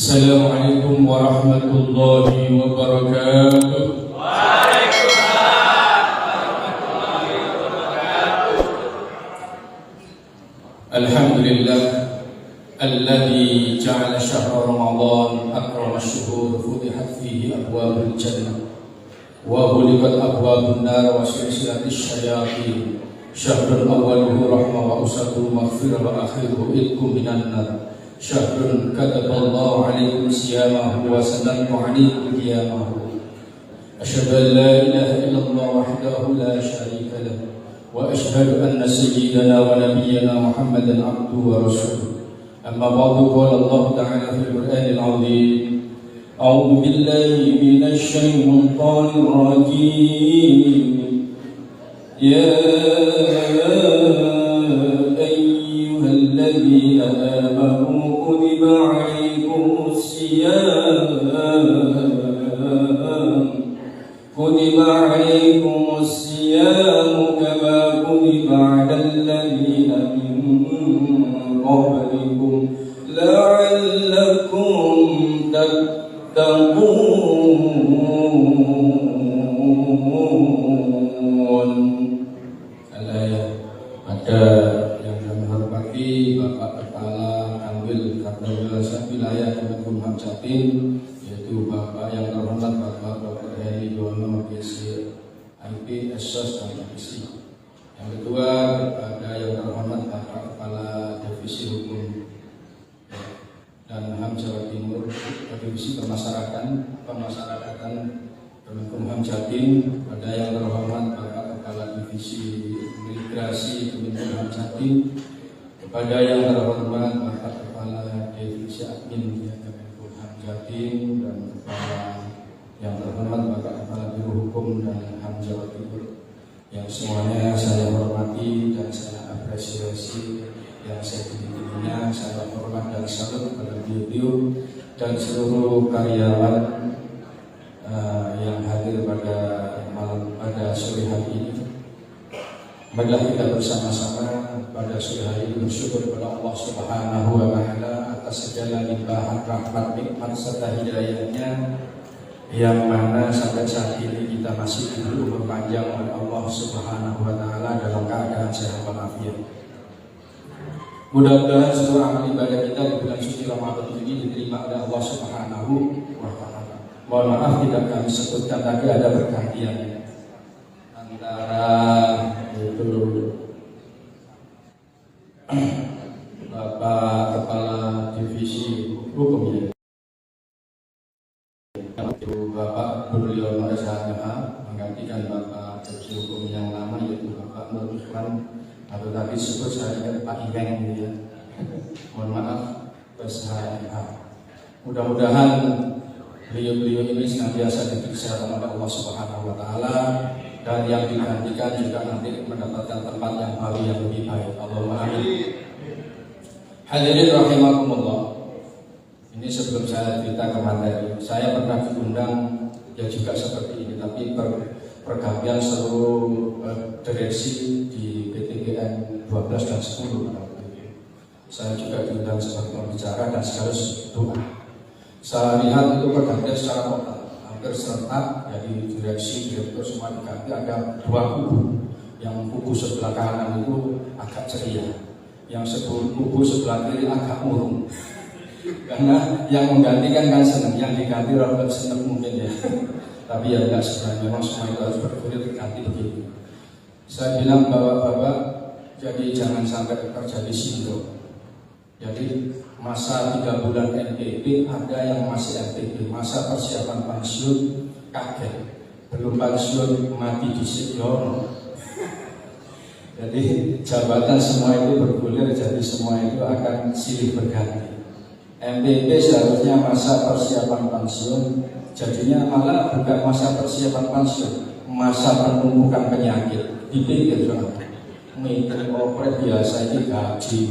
Assalamualaikum warahmatullahi wabarakatuh. Waalaikumsalam warahmatullahi wabarakatuh. Alhamdulillah alladzi ja'ala syahra Ramadan akrama syuhur futihat fihi abwabul jannah wa ghuliqat abwabun nar wa silsilatis syayatin. Syahrul awwaluhu rahmah wa usatuhu maghfirah wa akhiruhu idkum minan nar. Syahrun kataballahu alaikum siyamahu wa sanantu alaikum qiyamahu. Asyhadu an la ilaha illallah wahdahu la syarika lahu wa asyhadu anna sayyidana wa nabiyyana Muhammadan abduhu wa rasuluh. Amma ba'du, qala Allah ta'ala fil Qur'anil 'azim. A'udzu billahi minasy syaithanir rajim. Ya ayyuhalladzina amanu kutiba 'alaikumus siyam kama kutiba 'alal ladzina min qablikum la'allakum tattaqun. Al-ayat. Ada yang kami hormati Bapak Kepala Kanwil Kartawilasa Wilayah Kemenkumham Jatim, yaitu Bapak yang terhormat Bapak Dr. Heri Dono PC IP Esos dan Divisi. Yang kedua ada yang terhormat Bapak Kepala Divisi Hukum dan HAM Jawa Timur, Divisi Pemasarakatan Kemenkumham Jatim. Ada yang terhormat Bapak Kepala Divisi Imigrasi Kemenkumham Jatim. Kepada yang terhormat Bapak Kepala Divisi Admin Kemenkumham Jatim, dan kepada yang terhormat Bapak Kepala Biro Hukum dan HAM Jawa Timur, yang semuanya saya hormati dan saya apresiasi, yang saya tinggi-tingginya saya hormat dan salut kepada beliau dan seluruh karyawan yang hadir pada sore hari ini. Marilah kita bersama-sama pada sore hari ini bersyukur kepada Allah Subhanahu wa Ta'ala atas segala limpahan rahmat, nikmat serta hidayahnya, yang mana sampai saat ini kita masih diberi berpanjang oleh Allah Subhanahu wa Ta'ala dalam keadaan sehat walafiat. Mudah-mudahan seluruh amal ibadah kita di bulan suci Ramadan ini diterima oleh Allah Subhanahu wa Ta'ala. Mohon maaf tidak kami sebutkan tadi, ada pergantian antara itu Bapak Kepala Divisi Hukum, ya, itu Bapak Burliono SHMH menggantikan Bapak Divisi Hukum yang lama, yaitu Bapak Nur Usman, atau tadi sebut saya ingat Pak Iveng, ya. Mohon maaf SHMH. Mudah-mudahan beliau-beliau ini senantiasa diberi kesehatan oleh Allah Subhanahu wa Ta'ala, dan yang digantikan juga nanti mendapatkan tempat yang baru yang lebih baik. Allahumma amin. Hadirin rahimakumullah. Ini sebelum saya cerita ke materi, saya pernah diundang ya juga seperti ini, tapi pergantian seluruh direksi di PTGN 12 dan 10. Saya juga diundang sebagai pembicara dan sekaligus doa. Saya lihat itu pergantian secara total, hampir serentak, jadi direksi, direktur semua diganti. Ada dua kubu, yang kubu sebelah kanan itu agak ceria, yang kubu sebelah kiri agak murung. Karena yang menggantikan kan senang, yang diganti orang senang mungkin, ya. Tapi ya enggak, sebenarnya memang semua itu harus bergulir terganti begitu. Saya bilang bapak-bapak, jadi jangan sampai terjadi sindrom. Jadi masa 3 bulan NPP ada yang masih NPP, masa persiapan pensiun kaget, belum pensiun mati di Sidyono. Jadi jabatan semua itu bergulir, jadi semua itu akan silih berganti. NPP seharusnya masa persiapan pensiun, jadinya malah bukan masa persiapan pensiun, masa penumpukan penyakit. Dipikir soalnya mikir operet biasa ini gaji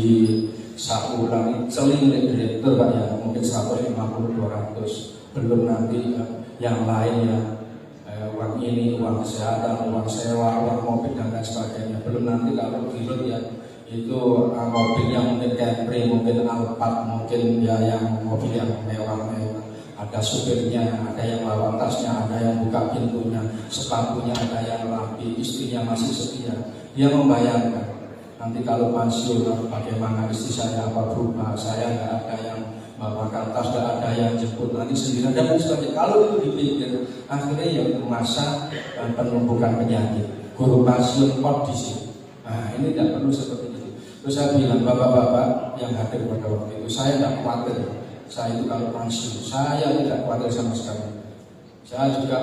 saulang celing direktur Pak, ya mungkin 150-200, belum nanti yang lainnya, uang ini, uang kesehatan, uang sewa, uang mobil dan lain sebagainya. Belum nanti kalau pilot itu mobilnya mungkin Camry, mungkin Alphard, mungkin ya yang mobil yang mewah-mewah. Ada supirnya, ada yang bawa tasnya, ada yang buka pintunya, sepatunya ada yang rapi, istrinya masih setia. Dia membayangkan nanti kalau pensiun bagaimana istri saya, apa berubah, saya nggak ada yang bawakan tas, nggak ada yang jemput nanti sendirian dan sebagainya. Kalau itu dipikir, akhirnya yang masa penumpukan penyakit, guru pensiun kondisi. Nah ini tidak perlu seperti itu. Terus saya bilang, bapak-bapak yang hadir pada waktu itu, saya tidak khawatir. Saya itu kalau pensiun, saya tidak khawatir sama sekali. Saya juga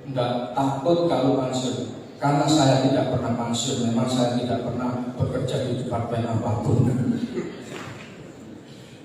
tidak takut kalau pensiun, karena saya tidak pernah pensiun. Memang saya tidak pernah bekerja di departemen apapun.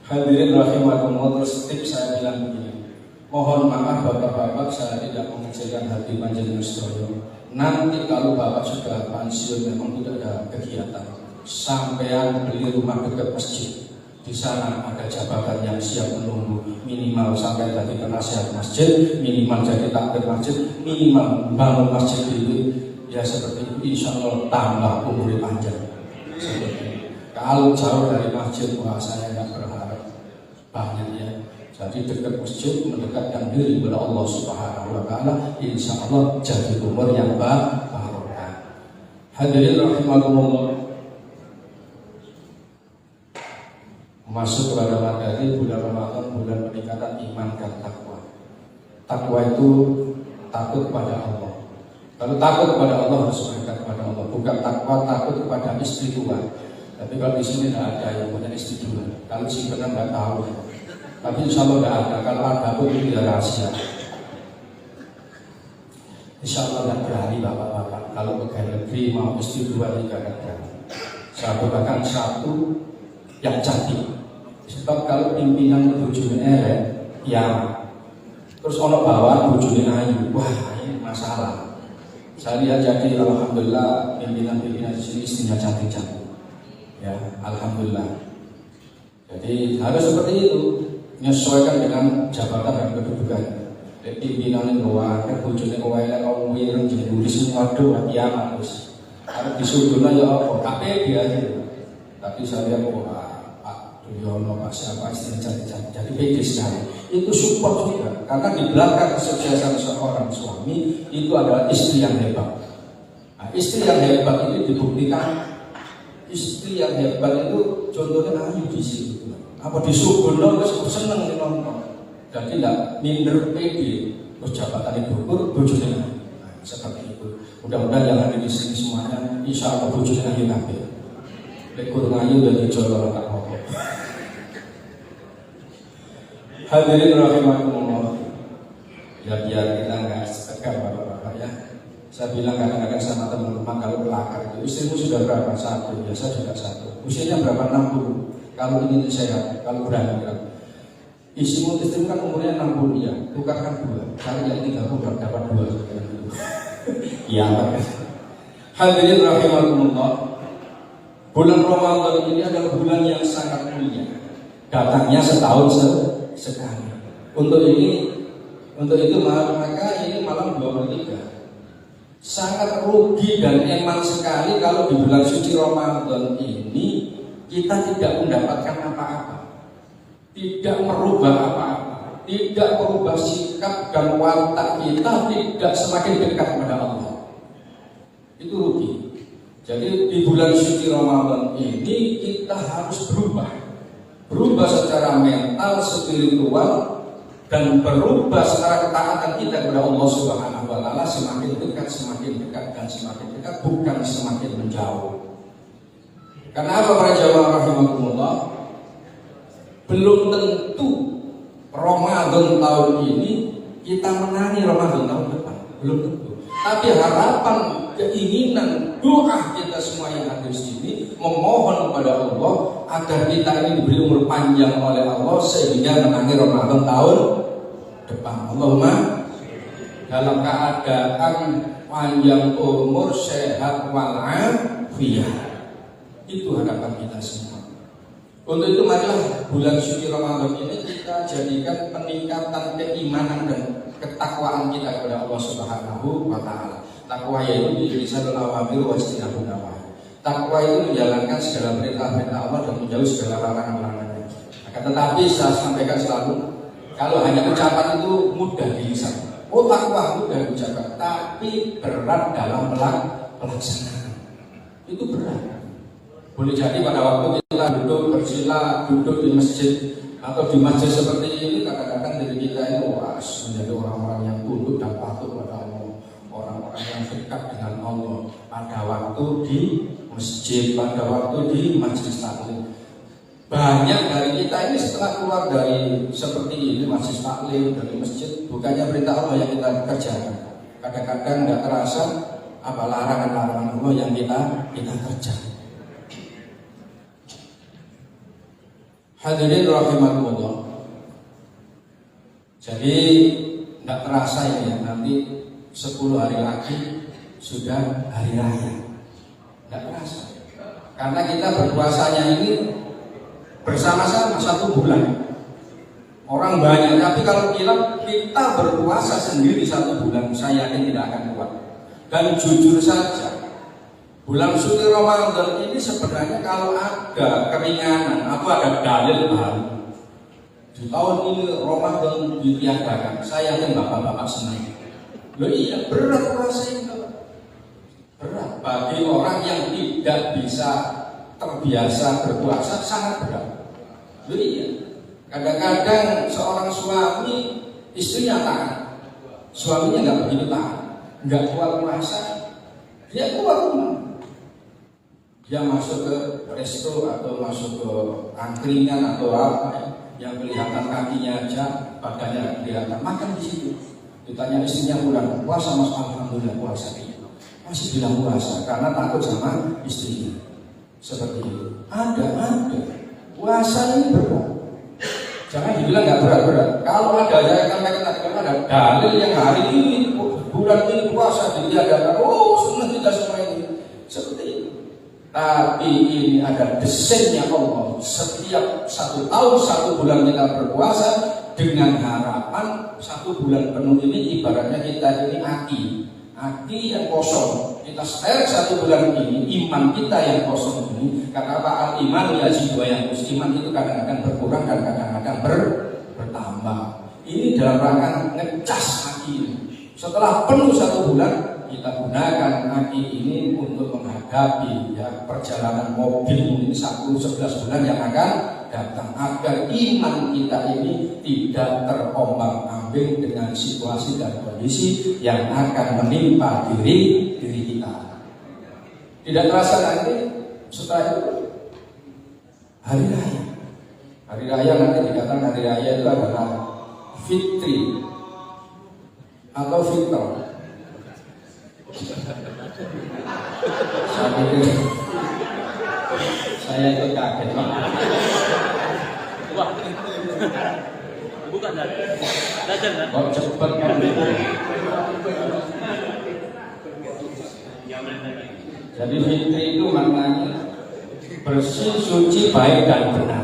Hadirin rahimakumullah. Terus tips saya bilang begini, mohon maaf bapak-bapak, saya tidak mengecilkan hati panjenengan sedaya. Nanti kalau bapak sudah pensiun, memang tidak ada kegiatan, sampean beli rumah dekat masjid. Di sana ada jabatan yang siap menunggu, minimal sampai jadi penasihat masjid, minimal jadi takbir masjid, minimal bangun masjid dulu. Ya seperti itu, insya Allah tambah umur panjang. Seperti itu. Kalau jauh dari masjid, wah saya nggak berharap banyak ya. Jadi dekat masjid, mendekatkan diri kepada Allah Subhanahu Wa Taala, insya Allah jadi umur yang barokah. Hadirin rahimakumullah. Masuk kepada materi bulan Ramadan, bulan peningkatan iman dan takwa. Takwa itu takut kepada Allah. Kalau takut kepada Allah harus mendekat kepada Allah. Bukan takwa takut kepada istri tua. Tapi kalau di sini tidak ada yang punya istri tua. Kalau si benar nggak tahu. Tapi insya Allah tidak ada. Kalau ada pun itu rahasia. Insya Allah tidak berani bapak-bapak. Kalau pegawai negeri mau istri tua juga tidak berani. Saya bahkan satu yang cantik. Sebab kalau pimpinan bojone elek, ya terus ono bawaan bojone ayu, wah ini masalah. Saya lihat jadi alhamdulillah pimpinan-pimpinan di sini istrinya cantik-cantik. Ya, alhamdulillah. Jadi harus seperti itu, menyesuaikan dengan jabatan dan kedudukan. Pimpinan itu wah, bojone elek kok wireng jemburi semua doa kiamat terus. Harus disudulna ya apa? Tapi dia aja. Tapi saya lihat Yono Pak siapa istrinya cantik-cantik, jadi pede sekali. Itu support juga, karena di belakang kesuksesan seorang suami itu adalah istri yang hebat. Nah, istri yang hebat itu dibuktikan, istri yang hebat itu contohnya Ayu di sini. Apa disuguh terus seneng nonton, jadi tidak minder pede, terus jabatan itu bojone. Nah, seperti itu. Mudah-mudahan yang ada di sini semuanya, insya Allah bojone Ayu kabeh. Lekor ngayu dan dicolok tak apa. Hadirin rahimakumullah. Ya biar kita nggak tegang bapak-bapak ya. Saya bilang kadang-kadang sama teman-teman kalau pelakar itu, istrimu sudah berapa? Satu, biasa juga satu. Usianya berapa? 60. Kalau ingin sehat, kalau berani kan. Istrimu kan umurnya 60 ya, tukarkan 2. Kali yang 30 dapat 2. Iya. Hadirin rahimakumullah. Bulan Ramadan ini adalah bulan yang sangat mulia. Datangnya setahun sekali. Untuk itu maka ini malam 23. Sangat rugi dan eman sekali kalau di bulan suci Ramadan ini kita tidak mendapatkan apa-apa, tidak merubah apa-apa, tidak merubah sikap dan watak kita, tidak semakin dekat kepada Allah. Itu rugi. Jadi di bulan suci Ramadan ini kita harus berubah secara mental, spiritual, dan berubah secara ketaatan kita kepada Allah Subhanahu Wa Taala semakin dekat dan semakin dekat, bukan semakin menjauh. Karena apa para jamaah rahimakumullah? Belum tentu Ramadan tahun ini kita menangi Ramadan tahun depan, belum tentu. Tapi harapan, keinginan, doa kita semua yang hadir di sini memohon kepada Allah agar kita ini diberi umur panjang oleh Allah sehingga menangi Ramadan tahun depan. Allahumma dalam keadaan panjang umur, sehat walafiat. Itu harapan kita semua. Untuk itu marilah bulan suci Ramadan ini kita jadikan peningkatan keimanan dan ketakwaan kita kepada Allah Subhanahu Wa Taala. Takwa yaitu lisanul awamir wa istinabun nawahi. Takwa itu menjalankan segala perintah-perintah Allah dan menjauhi segala larangan-larangannya. Akan tetapi saya sampaikan selalu, kalau hanya ucapan itu mudah di lisan. Oh, takwa mudah diucapkan, tapi berat dalam pelaksanaan. Itu berat. Boleh jadi pada waktu kita duduk bersila, duduk di masjid atau di masjid seperti ini, kadang-kadang diri kita ini menjadi orang-orang yang tunduk dan patuh pada Allah, orang-orang yang dekat dengan Allah pada waktu di masjid, pada waktu di majelis taklim. Banyak dari kita ini setelah keluar dari seperti ini, majelis taklim, dari masjid, bukannya perintah Allah yang kita kerjakan, kadang-kadang tidak terasa apa larangan-larangan Allah yang kita kerjakan. Hadirin rahimakumullah. Jadi tidak terasa ini ya, nanti 10 hari lagi sudah hari raya. Tidak terasa. Karena kita berpuasanya ini bersama-sama 1 bulan. Orang banyak, tapi kalau kita berpuasa sendiri 1 bulan, saya yakin tidak akan kuat. Dan jujur saja, bulan suci Ramadan ini sebenarnya kalau ada keringanan atau ada dalil baru di tahun ini Ramadan ditiadakan, saya yakin bapak-bapak senang. Loh iya, berat puasa itu. Berat bagi orang yang tidak bisa terbiasa berpuasa, sangat berat. Loh iya, kadang-kadang seorang suami istrinya tahan, suaminya nggak begitu tahan, nggak kuat puasa, dia keluar rumah. Dia masuk ke resto atau masuk ke angkringan atau apa yang kelihatan kakinya aja, badannya kelihatan, makan di situ. Ditanya istrinya pulang, puasa mas, alhamdulillah puasa. Masih bilang puasa karena takut sama istrinya. Seperti itu. Ada. Puasa ini berat. Jangan dibilang nggak berat-berat. Kalau ada, saya katakan tadi, kalau ada dalil yang hari ini bulan ini puasa ditiadakan, sunnah kita semua ini. Seperti itu. Tapi ini ada desainnya Allah. Setiap 1 tahun 1 bulan kita berpuasa dengan harapan 1 bulan penuh ini ibaratnya kita ini aki yang kosong. Kita share 1 bulan ini iman kita yang kosong ini. Karena apa? Iman ya jiwa yang iman itu kadang-kadang berkurang dan kadang-kadang bertambah. Ini dalam rangka ngecas aki ini. Setelah penuh 1 bulan, kita gunakan aki ini untuk menghadapi ya perjalanan mobil ini 10-11 bulan yang akan datang, agar iman kita ini tidak terombang-ambing dengan situasi dan kondisi yang akan menimpa diri kita. Tidak terasa nanti setelah itu hari raya. Hari raya nanti dikatakan hari raya itu adalah fitri atau fitrah. Saya itu kaget. Wah, bukan dah. Kok cepat kan? Jadi fitri itu maknanya bersih, suci, baik dan benar.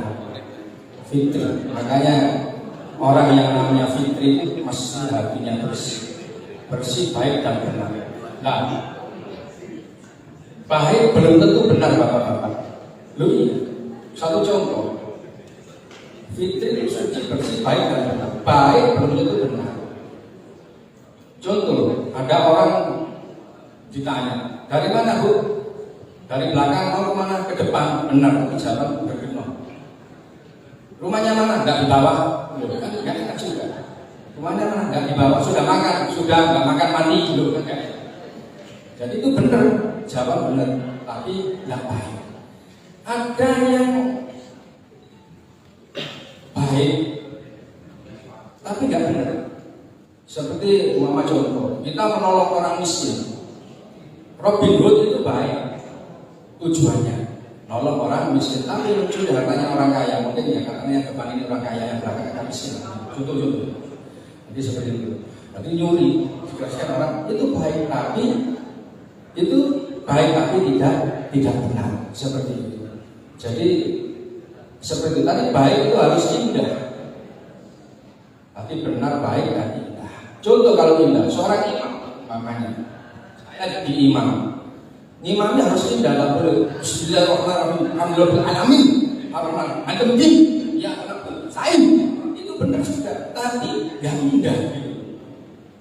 Fitri. Makanya orang yang namanya fitri itu mesti hatinya bersih, baik dan benar. Nah, baik belum tentu benar bapak-bapak. Loh iya, satu contoh. Fitri, suci, bersih, baik dan benar. Baik belum tentu benar. Contoh, ada orang ditanya, dari mana bu? Dari belakang mau kemana? Ke depan. Benar, di jalan bergenok. Rumahnya mana? Enggak di bawah. Loh, kan enggak enak juga. Rumahnya mana? Enggak di bawah. Sudah makan? Sudah, enggak makan mandi. Loh, kan enggak. Jadi itu benar, jawab benar, tapi enggak baik. Ada yang baik, tapi enggak benar. Seperti Muhammad contoh, kita menolong orang miskin. Robin Hood itu baik tujuannya, nolong orang miskin, tapi lucu hartanya orang kaya. Mungkin ya katanya yang depan ini orang kaya, yang belakang akan miskin. Contoh. Jadi seperti itu. Berarti nyuri, dijelaskan orang itu baik, tapi itu baik tapi tidak benar. Seperti itu. Jadi seperti tadi, baik itu harus indah, tapi benar, baik dan indah. Contoh kalau indah, seorang imam, makanya saya di imam. Ngimamnya harus indah, nggak boleh Bismillahirrahmanirrahim, Alhamdulillah alamin, Ar-Rahman, Ar-Rahim, ya Saim. Itu benar sudah, tapi yang indah gitu.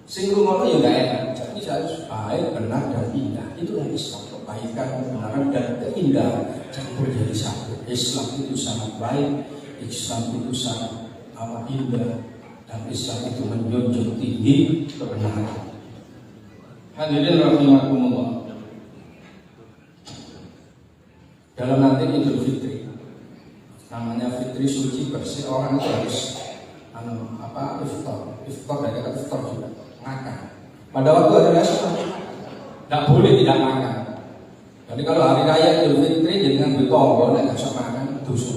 Sing rumono ya nggak enak. Jadi harus baik, benar dan indah. Itulah Islam, kebaikan, kebenaran dan keindahan campur jadi satu. Islam itu sangat baik, Islam itu sangat amat indah, dan Islam itu menjunjung tinggi kebenaran. Hadirin rahimakumullah. Dalam nanti Idul Fitri, namanya Fitri suci bersih, orang itu harus iftar dari kata iftar juga, makan. Pada waktu hari raya tidak boleh tidak makan. Jadi kalau hari raya Idul Fitri dengan bertonggo, nggak bisa makan, dosa.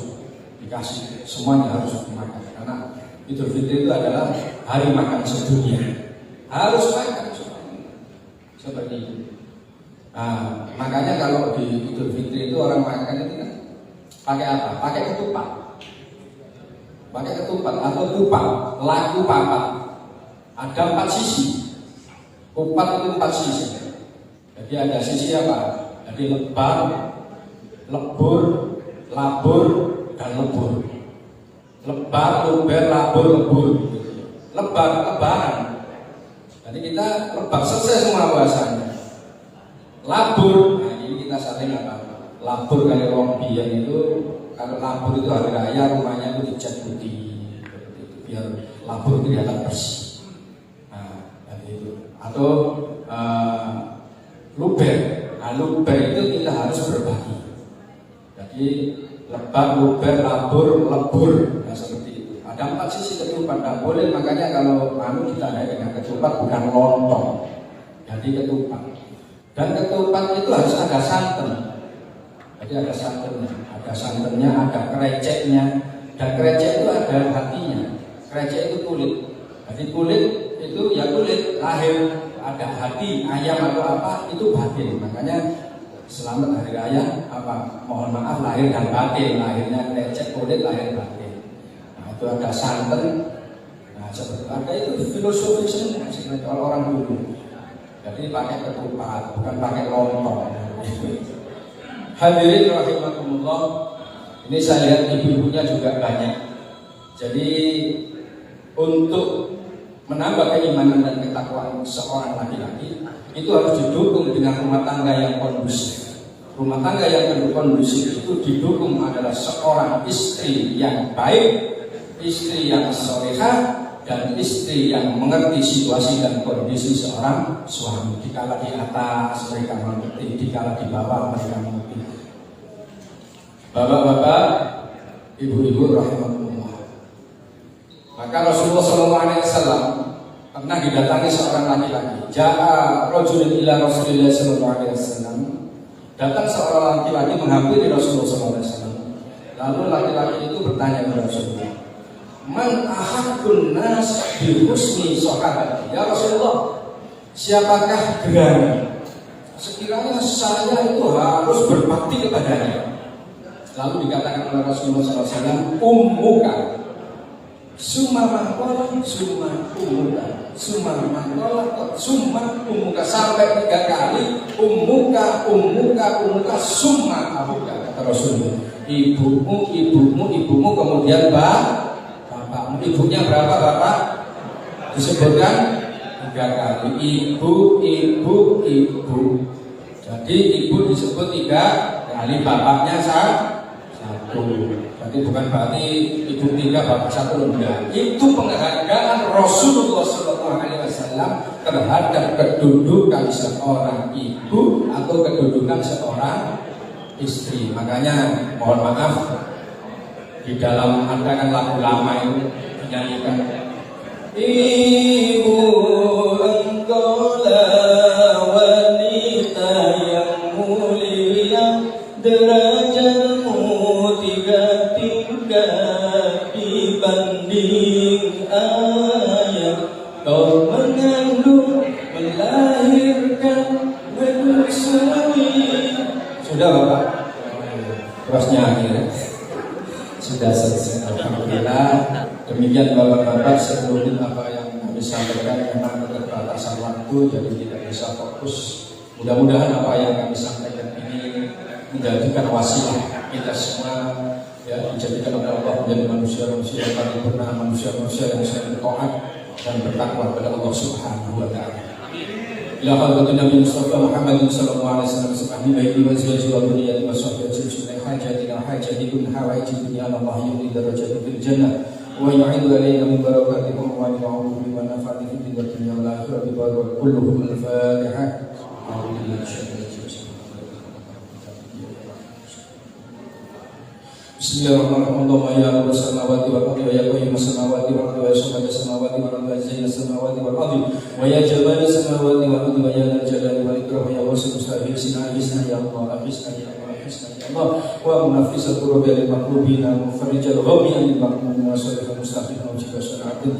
Dikasih semuanya harus makan, karena Idul Fitri itu adalah hari makan sedunia, harus makan semuanya. Seperti itu. Nah, makanya kalau di Idul Fitri itu orang makan itu kan pakai apa? Pakai ketupat. Pakai ketupat atau kupat, laku papat. Ada 4 sisi. Kupat itu 4 sisi. Jadi ada sisi apa? Jadi lebar, lebur, labur, dan lebur. Lebar, luber, labur, lebur. Lebar, lebaran. Jadi kita lebar, selesai semua bahasanya. Labur, nah ini kita saling apa? Labur kali rombian itu, kalau labur itu hari raya rumahnya itu dicat putih, biar labur kelihatan bersih. Nah, jadi itu. Atau luber, nah luber itu kita harus berbagi. Jadi lebar, luber, labur, lebur, nah seperti itu. Ada 4 sisi ketupat, tidak boleh. Makanya kalau kita ada dengan ketupat bukan lontong, jadi ketupat. Dan ketupat itu harus ada santan. Jadi ada santannya, ada kereceknya. Dan kerecek itu ada hatinya. Kerecek itu kulit. Jadi kulit itu ya kulit, lahir ada hati, ayam atau apa itu batin. Makanya selamat hari raya mohon maaf lahir dan batin. Lahirnya kerecek, kulit, lahir batin. Nah itu ada santan. Nah seperti ada itu filosofi semua kalau orang dulu. Jadi pakai ketupat, bukan pakai lontong. Hadirin rahimakumullah. Ini saya lihat ibu-ibunya juga banyak. Jadi untuk menambah keimanan dan ketakwaan seorang laki-laki itu harus didukung dengan rumah tangga yang kondusif. Rumah tangga yang kondusif itu didukung adalah seorang istri yang baik, istri yang salehah, dan istri yang mengerti situasi dan kondisi seorang suami. Dikala di atas mereka mengerti, dikala di bawah mereka mengerti. Bapak-bapak, ibu-ibu rahimakumullah. Maka Rasulullah SAW pernah didatangi seorang laki-laki. Ja'a rajulun ila Rasulillah SAW. Datang seorang laki-laki menghampiri Rasulullah SAW. Lalu laki-laki itu bertanya kepada Rasulullah, Man ahadun nas bi husni sahabati. Ya Rasulullah, siapakah gerani sekiranya saya itu harus berbakti kepadanya? Lalu dikatakan oleh Rasulullah SAW, ummuka summa maqala summa ummuka summa maqala summa ummuka, sampai 3 kali ummuka summa abuka, kata Rasulullah. Ibumu kemudian bapakmu. Ibunya berapa bapak? Disebutkan 3 kali. Ibu. Jadi ibu disebut 3 kali, bapaknya 1. Jadi bukan berarti ibu 3 bapak 1, enggak. Itu penghargaan Rasulullah SAW terhadap kedudukan seorang ibu atau kedudukan seorang istri. Makanya mohon maaf, di dalam ada kan lagu lama itu dinyanyikan, ibu engkaulah wanita yang mulia, derajatmu 3 tingkat dibanding ayah. Kau mengandung, melahirkan, menyusui. Sudah bapak? Terus nyanyi ya? Sudah selesai, alhamdulillah. Demikian bapak-bapak, sebelum apa yang kami sampaikan memang keterbatasan waktu, jadi tidak bisa fokus Mudah-mudahan apa yang kami sampaikan ini menjadikan wasilah kita semua, ya, dijadikan oleh Allah menjadi manusia-manusia yang paripurna, manusia-manusia yang bisa bertaat dan bertakwa kepada Allah Subhanahu wa taala. Ila hadratin Nabi Mustafa Muhammad sallallahu alaihi wasallam subhanahu wa azwajihi wa dhurriyyatihi wa sahbihi ajma'in hajatina hajatikum hawaiji dunya Allah yuri darajat fil jannah wa yu'idu alaina min barakatikum wa na'udzu bi manfaati fid dunya wal akhirati wa kulluhum al-fatihah. Bismillahirrahmanirrahim. Ya Rabbal samawati wal ardi wa ya qayyumus samawati wal ardi wa ya samawati samawati wal ardi wa zayyinas samawati wal ardi wa ya jabalis samawati wal ardi wa ya dzal jalali wal ikram ya wasil mustaqim hisna ya Allah hisna ya Allah hisna ya Allah wa munafisal qulubi lil maqlubina mufarrijal ghammi lil maqlubina wa salihal mustaqim wa jika syar'atin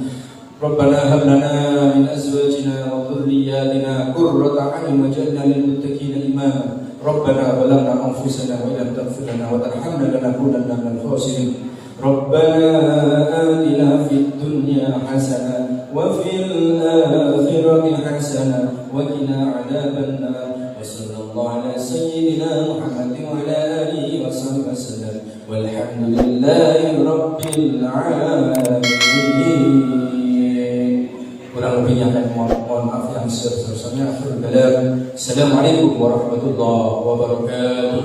Rabbana hab lana min azwajina wa dhurriyyatina qurrata a'yun waj'alna lil muttaqina imama Rabbana balagna anfusana wa illam taghfir lana wa tarhamna lanakunanna minal khasirin Rabbana atina fid dunya hasanah wa fil akhirati hasanah wa qina adzabannar wa sallallahu ala sayyidina Muhammadin wa ala alihi wa sahbihi wasallam walhamdulillahi rabbil alamin. Kurang lebihnya kami mohon maaf yang sebesar-besarnya. Assalamualaikum warahmatullahi wabarakatuh.